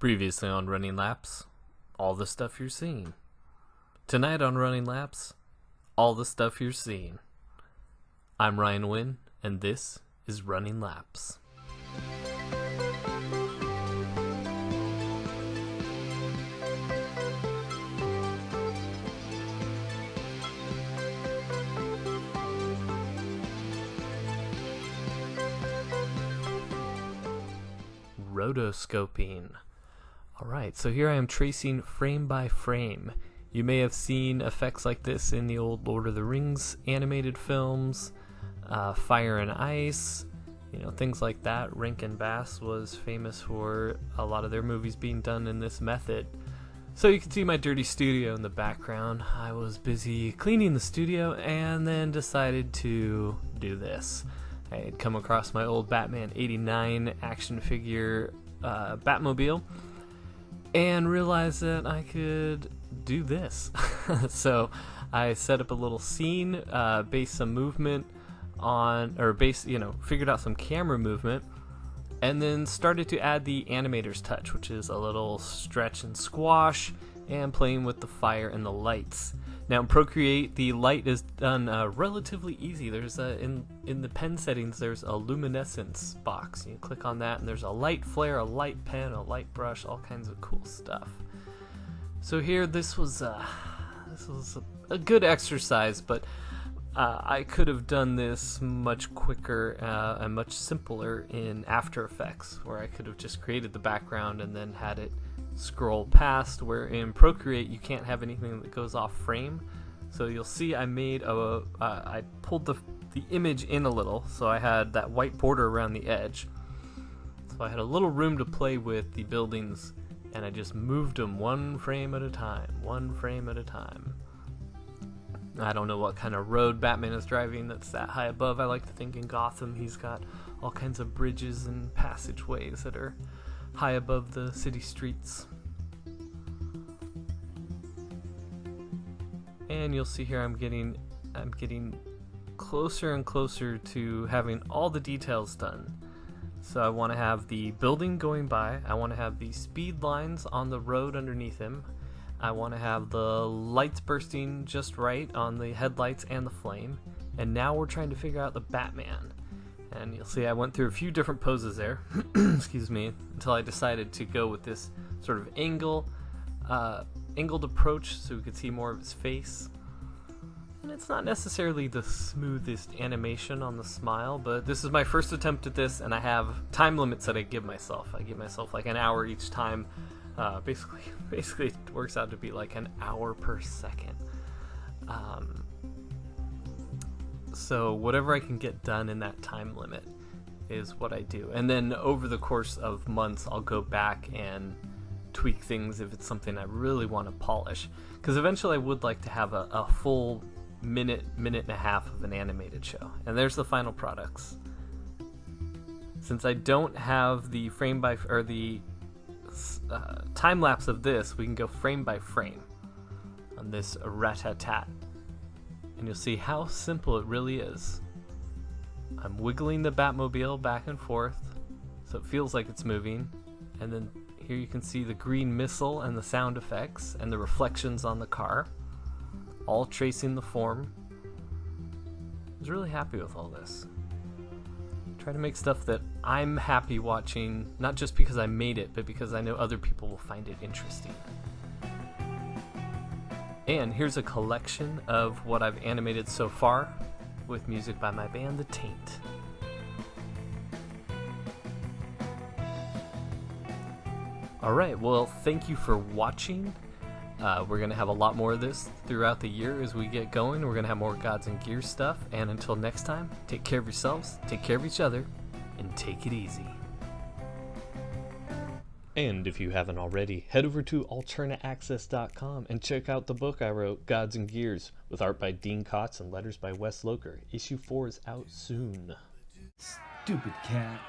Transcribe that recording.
Previously on Running Laps, all the stuff you're seeing. Tonight on Running Laps, all the stuff you're seeing. I'm Ryan Wynn, and this is Running Laps. Rotoscoping. Alright, so here I am tracing frame by frame. You may have seen effects like this in the old Lord of the Rings animated films, Fire and Ice, things like that. Rankin Bass was famous for a lot of their movies being done in this method. So you can see my dirty studio in the background. I was busy cleaning the studio and then decided to do this. I had come across my old Batman 89 action figure Batmobile and realized that I could do this. So I set up a little scene, based some movement on, figured out some camera movement, and then started to add the animator's touch, which is a little stretch and squash and playing with the fire and the lights. Now in Procreate, the light is done relatively easy. There's in the pen settings, there's a luminescence box. You click on that and there's a light flare, a light pen, a light brush, all kinds of cool stuff. So here, this was a good exercise, but I could have done this much quicker and much simpler in After Effects, where I could have just created the background and then had it scroll past, where in Procreate you can't have anything that goes off frame. So you'll see I made I pulled the image in a little, so I had that white border around the edge. So I had a little room to play with the buildings, and I just moved them one frame at a time. I don't know what kind of road Batman is driving that's that high above. I like to think in Gotham he's got all kinds of bridges and passageways that are high above the city streets. And you'll see here I'm getting closer and closer to having all the details done. So I want to have the building going by, I want to have the speed lines on the road underneath him, I want to have the lights bursting just right on the headlights and the flame, and now we're trying to figure out the Batman. And you'll see I went through a few different poses there, excuse me, until I decided to go with this sort of angled approach so we could see more of his face. And it's not necessarily the smoothest animation on the smile, but this is my first attempt at this, and I have time limits that I give myself. I give myself like an hour each time. Basically it works out to be like an hour per second. So whatever I can get done in that time limit is what I do. And then over the course of months, I'll go back and tweak things if it's something I really want to polish. Because eventually I would like to have a full minute and a half of an animated show. And there's the final products. Since I don't have the time lapse of this, we can go frame by frame on this rat-tat-tat. And you'll see how simple it really is. I'm wiggling the Batmobile back and forth so it feels like it's moving, and then here you can see the green missile and the sound effects and the reflections on the car, all tracing the form. I was really happy with all this. Try to make stuff that I'm happy watching, not just because I made it, but because I know other people will find it interesting. And here's a collection of what I've animated so far with music by my band, The Taint. Alright, well, thank you for watching. We're going to have a lot more of this throughout the year as we get going. We're going to have more Gods and Gears stuff. And until next time, take care of yourselves, take care of each other, and take it easy. And if you haven't already, head over to alternaaccess.com and check out the book I wrote, Gods and Gears, with art by Dean Kotz and letters by Wes Loker. Issue 4 is out soon. Stupid cat.